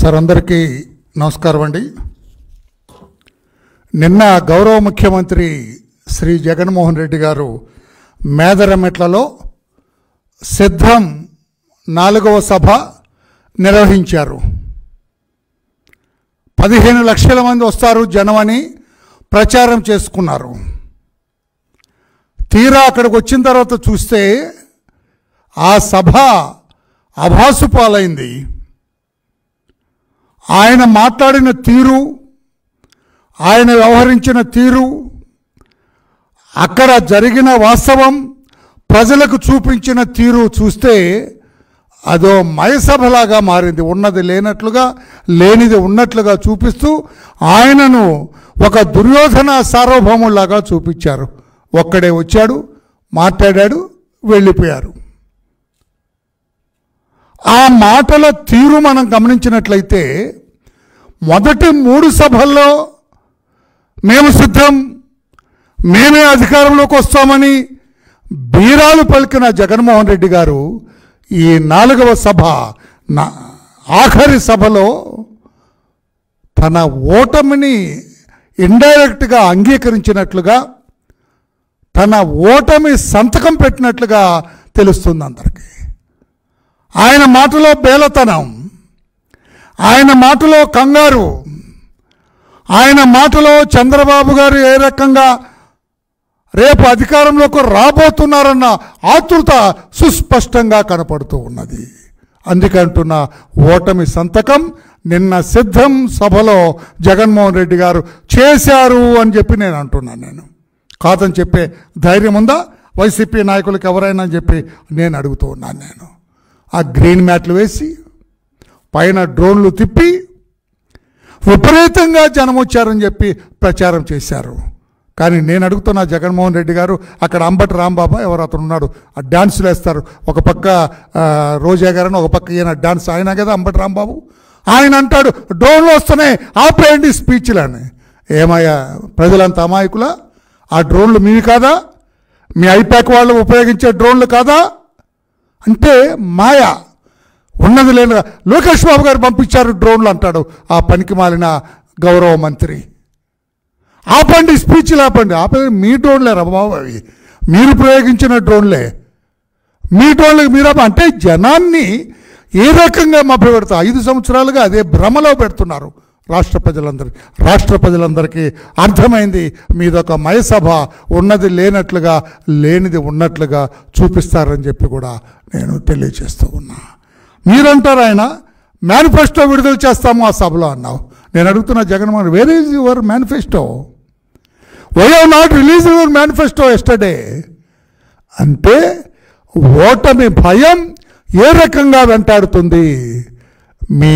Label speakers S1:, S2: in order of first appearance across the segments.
S1: Sir అందరికీ నమస్కారం అండి. నిన్న గౌరవ ముఖ్యమంత్రి శ్రీ జగన్మోహన్ రెడ్డి గారు మేదరమెట్లలో సిద్ధం 4వ సభ నిర్వహించారు. 15 లక్షల మంది వస్తారు జనమని ప్రచారం చేసుకున్నారు. తీరా అక్కడికి వచ్చిన తర్వాత చూస్తే ఆ సభ అభాసుపాలైంది. ఆయన మాట్లాడిన తీరు, ఆయన వ్యవహరించిన తీరు, అక్కడ జరిగిన వాస్తవం ప్రజలకు చూపించిన తీరు చూస్తే అదో మయసభలాగా మారింది. ఉన్నది లేనట్లుగా, లేనిది ఉన్నట్లుగా చూపిస్తూ ఆయనను ఒక దుర్యోధన సార్వభౌములాగా చూపించారు. ఒక్కడే వచ్చాడు, మాట్లాడాడు, వెళ్ళిపోయారు. ఆ మాటల తీరు మనం గమనించినట్లయితే మొదటి 3 సభల్లో మేము సిద్ధం, మేమే అధికారంలోకి వస్తామని బీరాలు పలికిన జగన్మోహన్ రెడ్డి గారు ఈ 4వ సభ ఆఖరి సభలో తన ఓటమిని ఇండైరెక్ట్గా అంగీకరించినట్లుగా, తన ఓటమి సంతకం పెట్టినట్లుగా తెలుస్తుంది అందరికీ. ఆయన మాటలో బేలతనం, ఆయన మాటలో కంగారు, ఆయన మాటలో చంద్రబాబు గారు ఏ రకంగా రేపు అధికారంలోకి రాబోతున్నారన్న ఆతృత సుస్పష్టంగా కనపడుతూ ఉన్నది. అందుకంటున్న ఓటమి సంతకం నిన్న సిద్ధం సభలో జగన్మోహన్ రెడ్డి గారు చేశారు అని చెప్పి నేను అంటున్నాను. నేను కాదని చెప్పే ధైర్యం ఉందా వైసీపీ నాయకులకు ఎవరైనా అని చెప్పి నేను అడుగుతూ ఉన్నాను. నేను ఆ గ్రీన్ మ్యాట్లు వేసి పైన డ్రోన్లు తిప్పి విపరీతంగా జనం వచ్చారని చెప్పి ప్రచారం చేశారు. కానీ నేను అడుగుతున్నా, జగన్మోహన్ రెడ్డి గారు అక్కడ అంబటి రాంబాబు ఎవరు అతను ఉన్నాడు, ఆ డాన్సులు వేస్తారు. ఒక పక్క రోజా గారని, ఒక పక్క ఈయన డాన్స్, ఆయన కదా అంబటి రాంబాబు. ఆయన అంటాడు డ్రోన్లు వస్తున్నాయి ఆపేయండి స్పీచ్లు అని. ఏమయ్యా ప్రజలంత అమాయకులా? ఆ డ్రోన్లు మీవి కాదా? మీ ఐపాక్ వాళ్ళు ఉపయోగించే డ్రోన్లు కాదా? అంటే మాయ, ఉన్నది లేని. లోకేష్ బాబు గారు పంపించారు డ్రోన్లు అంటాడు ఆ పనికి మాలిన గౌరవ మంత్రి. ఆపండి స్పీచ్లు, ఆపండి. మీ డ్రోన్లే రా బాబు, అవి మీరు ప్రయోగించిన డ్రోన్లే, మీ డ్రోన్లకు మీరు అంటే జనాన్ని ఏ రకంగా మభ్యపెడతా 5 సంవత్సరాలుగా అదే భ్రమలో పెడుతున్నారు రాష్ట్ర ప్రజలందరికీ అర్థమైంది. మీదొక మయసభ, ఉన్నది లేనట్లుగా, లేనిది ఉన్నట్లుగా చూపిస్తారని చెప్పి కూడా నేను తెలియజేస్తూ ఉన్నా. మీరంటారు ఆయన మేనిఫెస్టో విడుదల చేస్తాము ఆ సభలో అన్నావు. నేను అడుగుతున్నా Jaganmohan, where is your manifesto? Why have not release your manifesto yesterday? అంటే ఓటమి భయం ఏ రకంగా వెంటాడుతుంది? మీ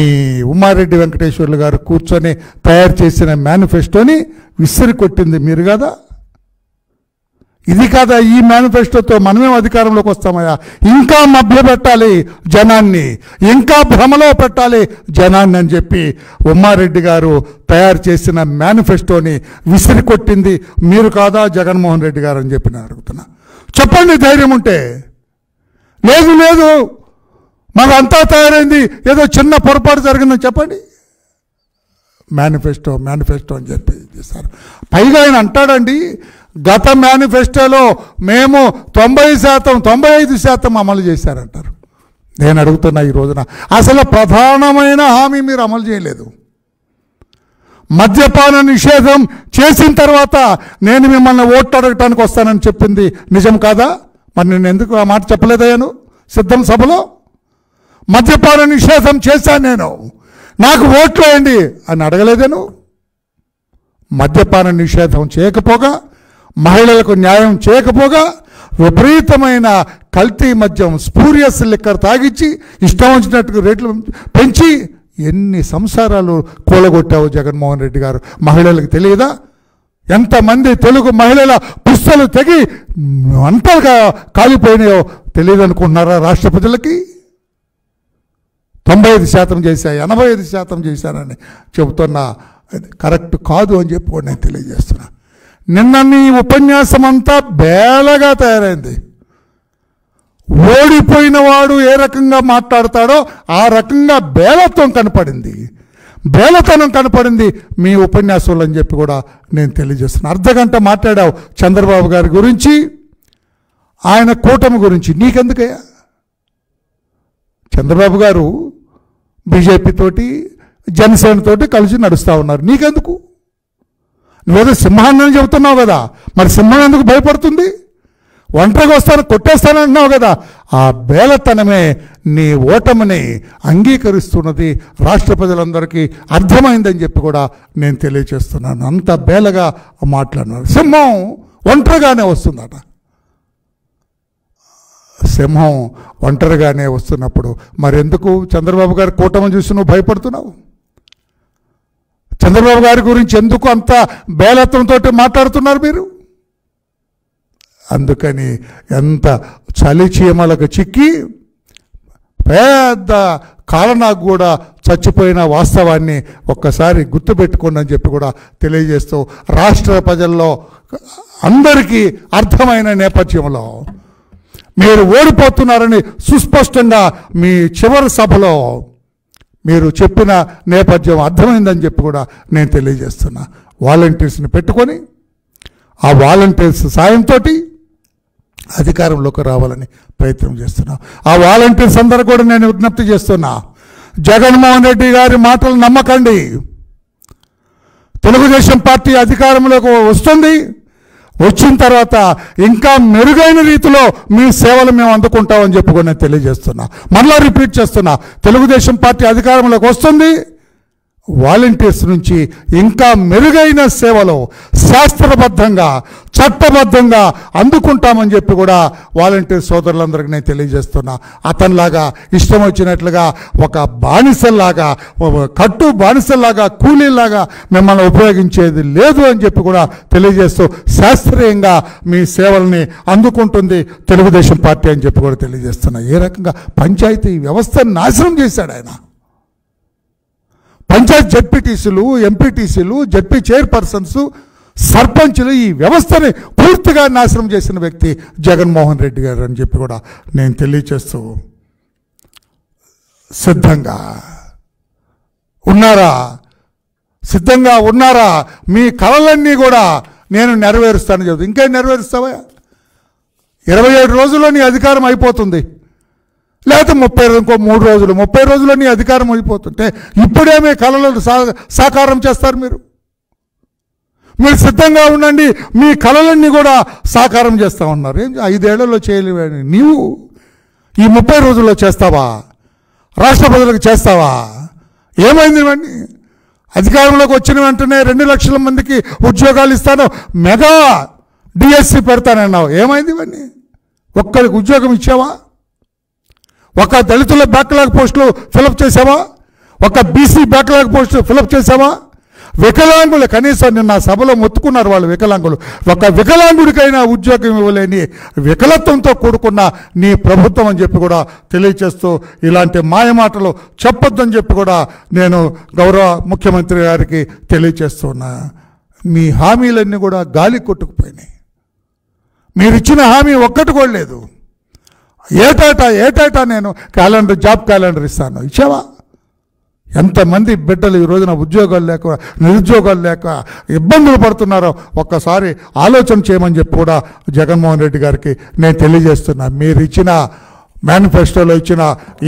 S1: ఉమారెడ్డి వెంకటేశ్వర్లు గారు కూర్చొని తయారు చేసిన మేనిఫెస్టోని విసిరి కొట్టింది మీరు కదా. ఇది కాదా ఈ మేనిఫెస్టోతో మనమేం అధికారంలోకి వస్తామయ్యా? ఇంకా మభ్యపెట్టాలి జనాన్ని, ఇంకా భ్రమలో పెట్టాలి జనాన్ని అని చెప్పి ఉమారెడ్డి గారు తయారు చేసిన మేనిఫెస్టోని విసిరి కొట్టింది మీరు కాదా జగన్మోహన్ రెడ్డి గారు అని చెప్పి నేను అడుగుతున్నా. చెప్పండి ధైర్యం ఉంటే. లేదు మాకు అంతా తయారైంది, ఏదో చిన్న పొరపాటు జరిగిందని చెప్పండి. మేనిఫెస్టో అని చెప్పి చేస్తారు. పైగా ఆయన అంటాడండి, గత మేనిఫెస్టోలో మేము 90%, 95% అమలు చేశారంటారు. నేను అడుగుతున్నా ఈ రోజున అసలు ప్రధానమైన హామీ మీరు అమలు చేయలేదు. మద్యపాన నిషేధం చేసిన తర్వాత నేను మిమ్మల్ని ఓట్లు అడగటానికి వస్తానని చెప్పింది నిజం కాదా? మరి నేను ఎందుకు ఆ మాట చెప్పలేదయ్యాను సిద్ధం సభలో? మద్యపాన నిషేధం చేశాను నేను, నాకు ఓట్లు వేయండి అని అడగలేదేను? మద్యపాన నిషేధం చేయకపోగా, మహిళలకు న్యాయం చేయకపోగా, విపరీతమైన కల్తీ మద్యం, స్పూరియస్ లిక్కర్ తాగిచ్చి ఇష్టం వచ్చినట్టుగా రేట్లు పెంచి ఎన్ని సంసారాలు కూలగొట్టావు జగన్మోహన్ రెడ్డి గారు. మహిళలకు తెలియదా? ఎంతమంది తెలుగు మహిళల పుస్తలు తెగి అంతగా కాలిపోయినాయో తెలియదు అనుకుంటున్నారా రాష్ట్ర ప్రజలకి? 95% చేశా, 85% చేశానని చెబుతున్నా కరెక్ట్ కాదు అని చెప్పి నేను తెలియజేస్తున్నా. నిన్న నీ ఉపన్యాసం అంతా బేలగా తయారైంది. ఓడిపోయిన వాడు ఏ రకంగా మాట్లాడతాడో ఆ రకంగా బేలత్వం కనపడింది. బేలతనం కనపడింది మీ ఉపన్యాసంలో అని చెప్పి కూడా నేను తెలియజేస్తున్నాను. అర్ధగంట మాట్లాడావు చంద్రబాబు గారి గురించి, ఆయన కూటమి గురించి. నీకెందుకయ్యా? చంద్రబాబు గారు బీజేపీ తోటి జనసేనతోటి కలిసి నడుస్తూ ఉన్నారు. నీకెందుకు? నువ్వేదో సింహాన్ని చెబుతున్నావు కదా, మరి సింహం ఎందుకు భయపడుతుంది? ఒంటరిగా వస్తాను కొట్టేస్తానంటున్నావు కదా. ఆ బేలతనమే నీ ఓటమిని అంగీకరిస్తున్నది. రాష్ట్ర ప్రజలందరికీ అర్థమైందని చెప్పి కూడా నేను తెలియజేస్తున్నాను. అంత బేలగా మాట్లాడినారు. సింహం ఒంటరిగానే వస్తుందట. సింహం ఒంటరిగానే వస్తున్నప్పుడు మరెందుకు చంద్రబాబు గారి కూటమి చూసి నువ్వు భయపడుతున్నావు? చంద్రబాబు గారి గురించి ఎందుకు అంత బేలత్వంతో మాట్లాడుతున్నారు మీరు? అందుకని ఎంత చలి చీమలకు చిక్కి పెద్ద కాలనాకు కూడా చచ్చిపోయిన వాస్తవాన్ని ఒక్కసారి గుర్తుపెట్టుకోండి అని చెప్పి కూడా తెలియజేస్తూ, రాష్ట్ర ప్రజల్లో అందరికీ అర్థమైన నేపథ్యంలో మీరు ఓడిపోతున్నారని సుస్పష్టంగా మీ చివరి సభలో మీరు చెప్పిన నేపథ్యం అర్థమైందని చెప్పి కూడా నేను తెలియజేస్తున్నా. వాలంటీర్స్ని పెట్టుకొని ఆ వాలంటీర్స్ సాయంతో అధికారంలోకి రావాలని ప్రయత్నం చేస్తున్నా. ఆ వాలంటీర్స్ అందరూ కూడా నేను విజ్ఞప్తి చేస్తున్నా, జగన్మోహన్ రెడ్డి గారి మాటలు నమ్మకండి. తెలుగుదేశం పార్టీ అధికారంలోకి వస్తుంది, వచ్చిన తర్వాత ఇంకా మెరుగైన రీతిలో మీ సేవలు మేము అందుకుంటామని చెప్పుకొని నేను తెలియజేస్తున్నా. మరలా రిపీట్ చేస్తున్నా, తెలుగుదేశం పార్టీ అధికారంలోకి వస్తుంది, వాలంటీర్స్ నుంచి ఇంకా మెరుగైన సేవలు శాస్త్రబద్ధంగా చట్టబద్ధంగా అందుకుంటామని చెప్పి కూడా వాలంటీర్ సోదరులందరికీ నేను తెలియజేస్తున్నా. అతనిలాగా ఇష్టం వచ్చినట్లుగా ఒక బానిసల్లాగా, కట్టు బానిసల్లాగా, కూలీలాగా మిమ్మల్ని ఉపయోగించేది లేదు అని చెప్పి కూడా తెలియజేస్తూ, శాస్త్రీయంగా మీ సేవల్ని అందుకుంటుంది తెలుగుదేశం పార్టీ అని చెప్పి కూడా తెలియజేస్తున్నా. ఏ రకంగా పంచాయతీ వ్యవస్థను నాశనం చేశాడు ఆయన. పంచాయత్ జడ్పీటీసీలు, ఎంపీటీసీలు, జడ్పీ చైర్పర్సన్స్, సర్పంచులు, ఈ వ్యవస్థని పూర్తిగా నాశనం చేసిన వ్యక్తి జగన్మోహన్ రెడ్డి గారు అని చెప్పి కూడా నేను తెలియచేస్తూ, సిద్ధంగా ఉన్నారా? మీ కలలన్నీ కూడా నేను నెరవేరుస్తానని చెబుతా. ఇంకేం నెరవేరుస్తావా? 27 రోజుల్లో నీ అధికారం అయిపోతుంది, లేకపోతే 3 రోజులు 30 రోజుల్లో నీ అధికారం అయిపోతుంటే ఇప్పుడేమే కళలను సాకారం చేస్తారు? మీరు సిద్ధంగా ఉండండి, మీ కళలన్నీ కూడా సాకారం చేస్తూ ఉన్నారు. 5 ఏళ్లలో చేయలేవని నీవు ఈ 30 రోజుల్లో చేస్తావా? రాష్ట్ర ప్రజలకు చేస్తావా? ఏమైంది ఇవన్నీ? అధికారంలోకి వచ్చిన వెంటనే 2 లక్షల మందికి ఉద్యోగాలు ఇస్తాను, మెగా డిఎస్సి పెడతానన్నావు. ఏమైంది ఇవన్నీ? ఒక్కరికి ఉద్యోగం ఇచ్చావా? ఒక దళితుల బ్యాక్లాగ్ పోస్టులు ఫిలప్ చేసావా? ఒక బీసీ బ్యాక్లాగ్ పోస్టులు ఫిలప్ చేసావా? వికలాంగులు కనీసం నిన్న సభలో మొత్తుకున్నారు వాళ్ళు. వికలాంగులు, ఒక వికలాంగుడికైనా ఉద్యోగం ఇవ్వలేని వికలత్వంతో కూడుకున్న నీ ప్రభుత్వం అని చెప్పి కూడా తెలియచేస్తూ, ఇలాంటి మాయమాటలు చెప్పొద్దని చెప్పి కూడా నేను గౌరవ ముఖ్యమంత్రి గారికి తెలియచేస్తున్నా. మీ హామీలన్నీ కూడా గాలి కొట్టుకుపోయినాయి. మీరిచ్చిన హామీ ఒక్కటి కూడా లేదు. ఏటా నేను జాబ్ క్యాలెండర్ ఇస్తాను, ఇచ్చావా? ఎంతమంది బిడ్డలు ఈ రోజున ఉద్యోగాలు లేక, నిరుద్యోగాలు లేక ఇబ్బందులు పడుతున్నారో ఒక్కసారి ఆలోచన చేయమని చెప్పి కూడా జగన్మోహన్ రెడ్డి గారికి నేను తెలియజేస్తున్నా. మీరు ఇచ్చిన మేనిఫెస్టోలో ఇచ్చిన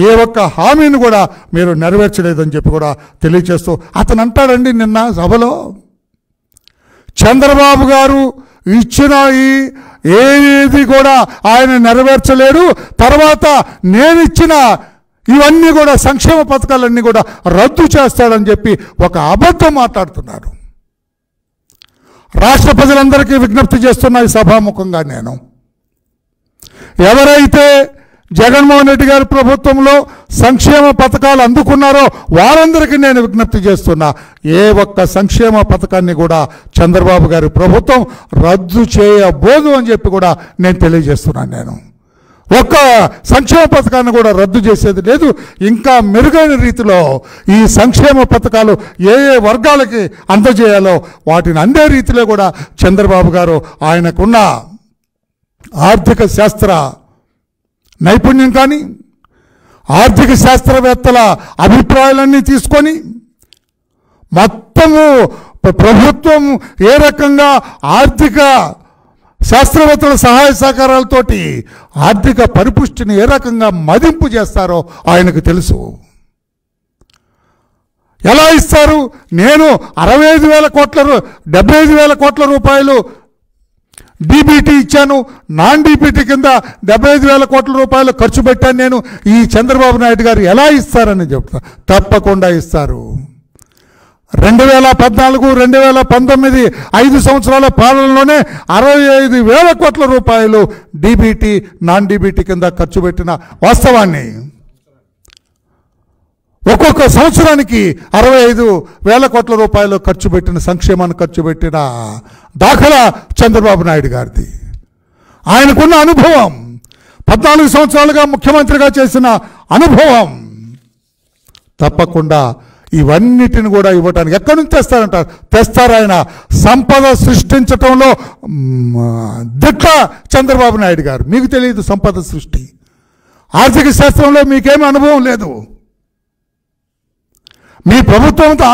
S1: ఏ ఒక్క హామీని కూడా మీరు నెరవేర్చలేదని చెప్పి కూడా తెలియజేస్తూ, అతను అంటాడండి నిన్న సభలో, చంద్రబాబు గారు ఇచ్చిన ఏది కూడా ఆయన నెరవేర్చలేడు, తర్వాత నేను ఇచ్చిన ఇవన్నీ కూడా సంక్షేమ పథకాలన్నీ కూడా రద్దు చేస్తాడని చెప్పి ఒక అబద్ధం మాట్లాడుతున్నారు. రాష్ట్ర ప్రజలందరికీ విజ్ఞప్తి చేస్తున్న ఈ సభాముఖంగా నేను, ఎవరైతే జగన్మోహన్ రెడ్డి గారి ప్రభుత్వంలో సంక్షేమ పథకాలు అందుకున్నారో వారందరికీ నేను విజ్ఞప్తి చేస్తున్నా, ఏ ఒక్క సంక్షేమ పథకాన్ని కూడా చంద్రబాబు గారి ప్రభుత్వం రద్దు చేయబోదు అని చెప్పి కూడా నేను తెలియజేస్తున్నాను. నేను ఒక్క సంక్షేమ పథకాన్ని కూడా రద్దు చేసేది లేదు. ఇంకా మెరుగైన రీతిలో ఈ సంక్షేమ పథకాలు ఏ వర్గాలకి అందజేయాలో వాటిని అందే రీతిలో కూడా చంద్రబాబు గారు ఆయనకున్న ఆర్థిక శాస్త్ర నైపుణ్యం కానీ, ఆర్థిక శాస్త్రవేత్తల అభిప్రాయాలన్నీ తీసుకొని మొత్తము ప్రభుత్వం ఏ రకంగా ఆర్థిక శాస్త్రవేత్తల సహాయ సహకారాలతోటి ఆర్థిక పరిపుష్టిని ఏ రకంగా మదింపు చేస్తారో ఆయనకు తెలుసు. ఎలా ఇస్తారు? నేను 65,000 కోట్ల 75,000 కోట్ల రూపాయలు డీబీటీ ఇచ్చాను, నాన్ డీబీటీ కింద 75,000 కోట్ల రూపాయలు ఖర్చు పెట్టాను నేను, ఈ చంద్రబాబు నాయుడు గారు ఎలా ఇస్తారని చెప్తా. తప్పకుండా ఇస్తారు. 2014, 2019 5 సంవత్సరాల పాలనలోనే 65,000 కోట్ల రూపాయలు డీబీటీ నాన్ డీబీటీ కింద ఖర్చు పెట్టిన వాస్తవాన్ని, ఒక్కొక్క సంవత్సరానికి 65,000 కోట్ల రూపాయలు ఖర్చు పెట్టిన సంక్షేమాన్ని ఖర్చు పెట్టిన దాఖలా చంద్రబాబు నాయుడు గారిది. ఆయనకున్న అనుభవం, 14 సంవత్సరాలుగా ముఖ్యమంత్రిగా చేసిన అనుభవం, తప్పకుండా ఇవన్నిటిని కూడా ఇవ్వటానికి ఎక్కడి నుంచి తెస్తారంటారు? తెస్తారు. ఆయన సంపద సృష్టించటంలో దిట్ట చంద్రబాబు నాయుడు గారు. మీకు తెలియదు సంపద సృష్టి, ఆర్థిక శాస్త్రంలో మీకేమీ అనుభవం లేదు. మీ ప్రభుత్వంతో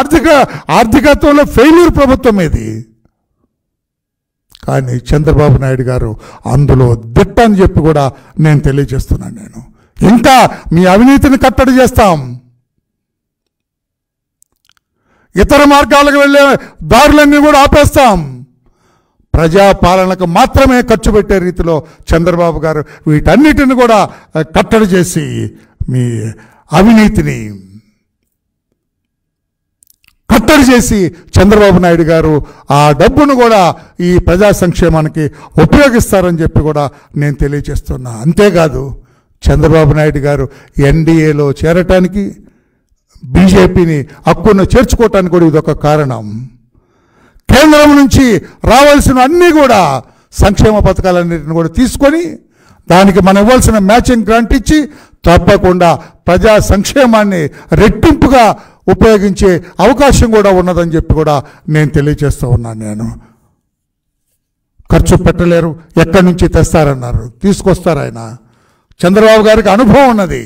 S1: ఆర్థికత్వంలో ఫెయిల్యూర్ ప్రభుత్వం ఇది. కానీ చంద్రబాబు నాయుడు గారు అందులో దిట్ట అని చెప్పి కూడా నేను తెలియజేస్తున్నాను. నేను ఇంకా మీ అవినీతిని కట్టడి చేస్తాం, ఇతర మార్గాలకు వెళ్ళే దారులన్నీ కూడా ఆపేస్తాం, ప్రజాపాలనకు మాత్రమే ఖర్చు పెట్టే రీతిలో చంద్రబాబు గారు వీటన్నిటిని కూడా కట్టడి చేసి మీ అవినీతిని కట్టడి చేసి చంద్రబాబు నాయుడు గారు ఆ డబ్బును కూడా ఈ ప్రజా సంక్షేమానికి ఉపయోగిస్తారని చెప్పి కూడా నేను తెలియజేస్తున్నా. అంతేకాదు చంద్రబాబు నాయుడు గారు ఎన్డీఏలో చేరటానికి, బీజేపీని హక్కును చేర్చుకోవటానికి కూడా ఇదొక కారణం. కేంద్రం నుంచి రావాల్సిన అన్నీ కూడా సంక్షేమ పథకాలన్నింటిని కూడా తీసుకొని దానికి మనం ఇవ్వాల్సిన మ్యాచింగ్ గ్రాంట్ ఇచ్చి తప్పకుండా ప్రజా సంక్షేమాన్ని రెట్టింపుగా ఉపయోగించే అవకాశం కూడా ఉన్నదని చెప్పి కూడా నేను తెలియజేస్తూ ఉన్నాను. నేను ఖర్చు పెట్టలేరు, ఎక్కడి నుంచి తెస్తారన్నారు, తీసుకొస్తారు. ఆయన చంద్రబాబు గారికి అనుభవం ఉన్నది,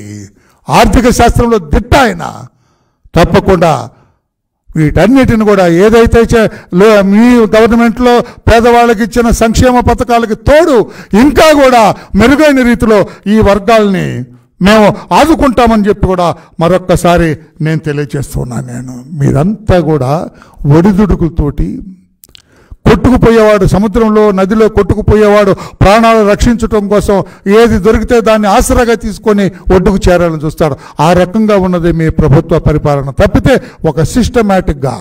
S1: ఆర్థిక శాస్త్రంలో దిట్ట ఆయన. తప్పకుండా వీటన్నిటిని కూడా ఏదైతే మీ గవర్నమెంట్లో పేదవాళ్ళకి ఇచ్చిన సంక్షేమ పథకాలకి తోడు ఇంకా కూడా మెరుగైన రీతిలో ఈ వర్గాల్ని మేము ఆదుకుంటామని చెప్పి కూడా మరొక్కసారి నేను తెలియజేస్తున్నాను. నేను మీరంతా కూడా ఒడిదుడుకులతోటి కొట్టుకుపోయేవాడు, సముద్రంలో నదిలో కొట్టుకుపోయేవాడు ప్రాణాలు రక్షించడం కోసం ఏది దొరికితే దాన్ని ఆసరాగా తీసుకొని ఒడ్డుకు చేరాలని చూస్తాడు. ఆ రకంగా ఉన్నది మీ ప్రభుత్వ పరిపాలన. తప్పితే ఒక సిస్టమేటిక్గా,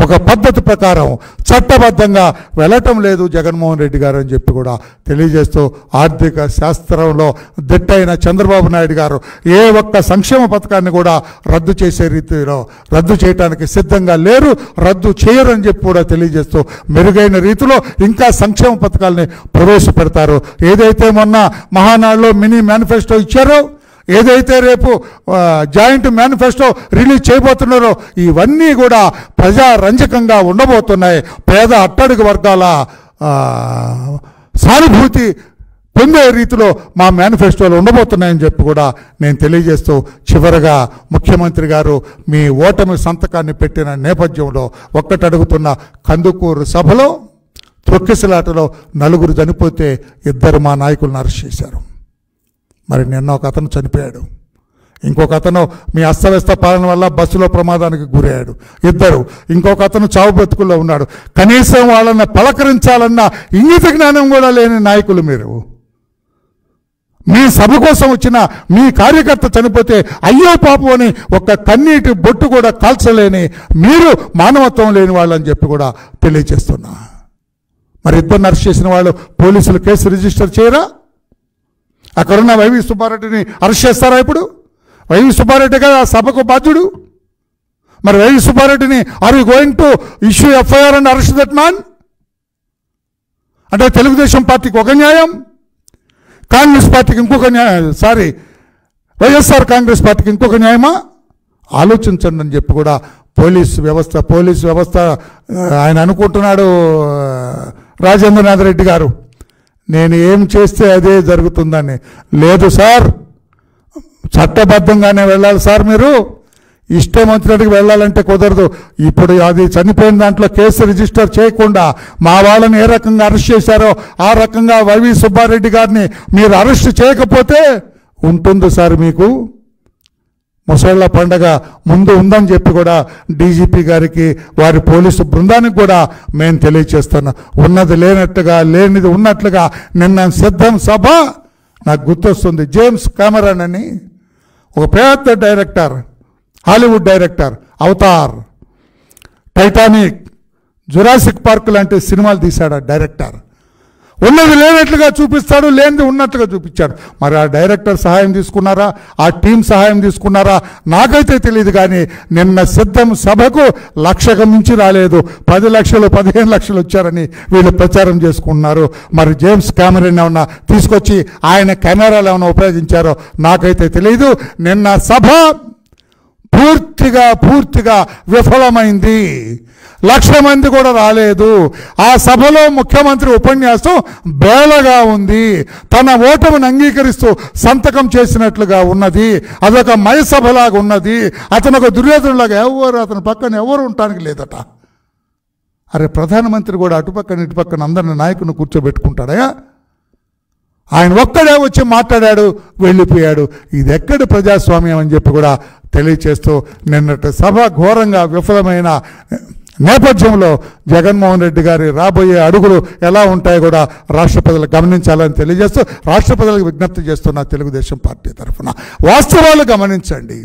S1: ఒక పద్ధతి ప్రకారం చట్టబద్ధంగా వెళ్ళటం లేదు జగన్మోహన్ రెడ్డి గారు అని చెప్పి కూడా తెలియజేస్తూ, ఆర్థిక శాస్త్రంలో దిట్టైన చంద్రబాబు నాయుడు గారు ఏ ఒక్క సంక్షేమ పథకాన్ని కూడా రద్దు చేసే రీతిలో రద్దు చేయడానికి సిద్ధంగా లేరు, రద్దు చేయరు అని చెప్పి కూడా తెలియజేస్తూ మెరుగైన రీతిలో ఇంకా సంక్షేమ పథకాలని ప్రవేశపెడతారు. ఏదైతే మొన్న మహానాడులో మినీ మేనిఫెస్టో ఇచ్చారో, ఏదైతే రేపు జాయింట్ మేనిఫెస్టో రిలీజ్ చేయబోతున్నారో, ఇవన్నీ కూడా ప్రజారంజకంగా ఉండబోతున్నాయి. పేద అట్టడుగు వర్గాల సానుభూతి పొందే రీతిలో మా మేనిఫెస్టోలు ఉండబోతున్నాయని చెప్పి కూడా నేను తెలియజేస్తూ, చివరగా ముఖ్యమంత్రి గారు మీ ఓటమి సంతకాన్ని పెట్టిన నేపథ్యంలో ఒక్కటి అడుగుతున్న, కందుకూరు సభలో తొక్కిసలాటలో 4 చనిపోతే 2 మా నాయకులను అరెస్ట్ చేశారు. మరి నిన్న ఒక అతను చనిపోయాడు, ఇంకొక అతను మీ అస్తవ్యస్త పాలన వల్ల బస్సులో ప్రమాదానికి గురయ్యాడు 2, ఇంకొక అతను చావు బ్రతుకుల్లో ఉన్నాడు. కనీసం వాళ్ళని పలకరించాలన్న ఇంగిత జ్ఞానం కూడా లేని నాయకులు మీరు. మీ సభ కోసం వచ్చిన మీ కార్యకర్త చనిపోతే అయ్యో పాపం అని ఒక్క కన్నీటి బొట్టు కూడా కాల్చలేని మీరు మానవత్వం లేని వాళ్ళని చెప్పి కూడా తెలియజేస్తున్నా. మరి 2 అరెస్ట్ చేసిన వాళ్ళు పోలీసులు కేసు రిజిస్టర్ చేయరా? అక్కడున్న వైవి సుబ్బారెడ్డిని అరెస్ట్ చేస్తారా? ఇప్పుడు వైవి సుబ్బారెడ్డి కదా సభకు బాధ్యుడు. మరి వైవి సుబ్బారెడ్డిని are you going to issue FIR and arrest that man? అంటే తెలుగుదేశం పార్టీకి ఒక న్యాయం, కాంగ్రెస్ పార్టీకి ఇంకొక న్యాయం, వైఎస్ఆర్ కాంగ్రెస్ పార్టీకి ఇంకొక న్యాయమా? ఆలోచించండి అని చెప్పి కూడా పోలీస్ వ్యవస్థ ఆయన అనుకుంటున్నాడు. రాజేంద్రనాథ్ రెడ్డి గారు, నేను ఏం చేస్తే అదే జరుగుతుందని. లేదు సార్, చట్టబద్ధంగానే వెళ్ళాలి సార్. మీరు ఇష్టం వచ్చినట్టుగా వెళ్ళాలంటే కుదరదు. ఇప్పుడు అది చనిపోయిన దాంట్లో కేసు రిజిస్టర్ చేయకుండా మా వాళ్ళని ఏ రకంగా అరెస్ట్ చేశారో ఆ రకంగా వైవి సుబ్బారెడ్డి గారిని మీరు అరెస్ట్ చేయకపోతే ఉంటుంది సార్ మీకు ముసళ్ళ పండగ ముందు ఉందని చెప్పి కూడా డీజీపీ గారికి వారి పోలీసు బృందానికి కూడా మేము తెలియచేస్తున్నాం. ఉన్నది లేనట్టుగా లేనిది ఉన్నట్లుగా నిన్న సిద్ధం సభ నాకు గుర్తొస్తుంది. జేమ్స్ కెమెరాన్ అని ఒక పెద్ద director, Hollywood director, Avatar, Titanic, Jurassic park లాంటి సినిమాలు తీశాడు ఆ డైరెక్టర్. ఉన్నది లేనట్లుగా చూపిస్తాడు, లేనిది ఉన్నట్లుగా చూపించాడు. మరి ఆ డైరెక్టర్ సహాయం తీసుకున్నారా, ఆ టీం సహాయం తీసుకున్నారా నాకైతే తెలియదు. కానీ నిన్న సిద్ధం సభకు 1,00,000కు మించి రాలేదు, 10 లక్షలు 15 లక్షలు వచ్చారని వీళ్ళు ప్రచారం చేసుకుంటున్నారు. మరి జేమ్స్ కెమెరాన్ ఏమన్నా తీసుకొచ్చి ఆయన కెమెరాలు ఏమైనా ఉపయోగించారో నాకైతే తెలియదు. నిన్న సభ పూర్తిగా విఫలమైంది. 1,00,000 మంది కూడా రాలేదు. ఆ సభలో ముఖ్యమంత్రి ఉపన్యాసం బేలగా ఉంది. తన ఓటమిని అంగీకరిస్తూ సంతకం చేసినట్లుగా ఉన్నది. అదొక మయసభలాగా ఉన్నది. అతను ఒక దుర్యోధనులాగా అతని పక్కన ఎవరు ఉండటానికి లేదట. అరే ప్రధానమంత్రి కూడా అటుపక్కన ఇటుపక్కన అందరిని నాయకుని కూర్చోబెట్టుకుంటాడా? ఆయన ఒక్కడే వచ్చి మాట్లాడాడు, వెళ్ళిపోయాడు. ఇది ఎక్కడి ప్రజాస్వామ్యం అని చెప్పి కూడా తెలియచేస్తూ నిన్నటి సభ ఘోరంగా విఫలమైన నేపథ్యంలో జగన్మోహన్ రెడ్డి గారి రాబోయే అడుగులు ఎలా ఉంటాయో కూడా రాష్ట్ర ప్రజలు గమనించాలని తెలియజేస్తూ రాష్ట్ర ప్రజలకు విజ్ఞప్తి చేస్తున్న తెలుగుదేశం పార్టీ తరఫున వాస్తవాలు గమనించండి.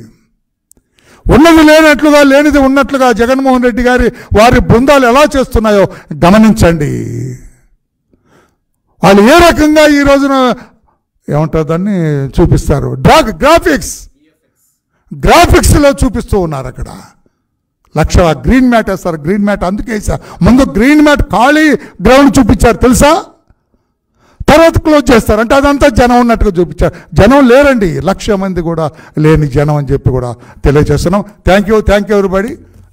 S1: ఉన్నది లేనట్లుగా లేనిది ఉన్నట్లుగా జగన్మోహన్ రెడ్డి గారి వారి బృందాలు ఎలా చేస్తున్నాయో గమనించండి. వాళ్ళు ఏ రకంగా ఈ రోజున ఏమంటారు దాన్ని చూపిస్తారు, గ్రాఫిక్స్లో చూపిస్తూ ఉన్నారు. అక్కడ 1,00,000 గ్రీన్ మ్యాట్ వేస్తారు. గ్రీన్ మ్యాట్ అందుకే వేసారు. ముందు గ్రీన్ మ్యాట్ ఖాళీ గ్రౌండ్ చూపించారు తెలుసా, తర్వాత క్లోజ్ చేస్తారు. అంటే అదంతా జనం ఉన్నట్టుగా చూపించారు. జనం లేరండి, 1,00,000 మంది కూడా లేని జనం అని చెప్పి కూడా తెలియజేస్తున్నాం. Thank you everybody.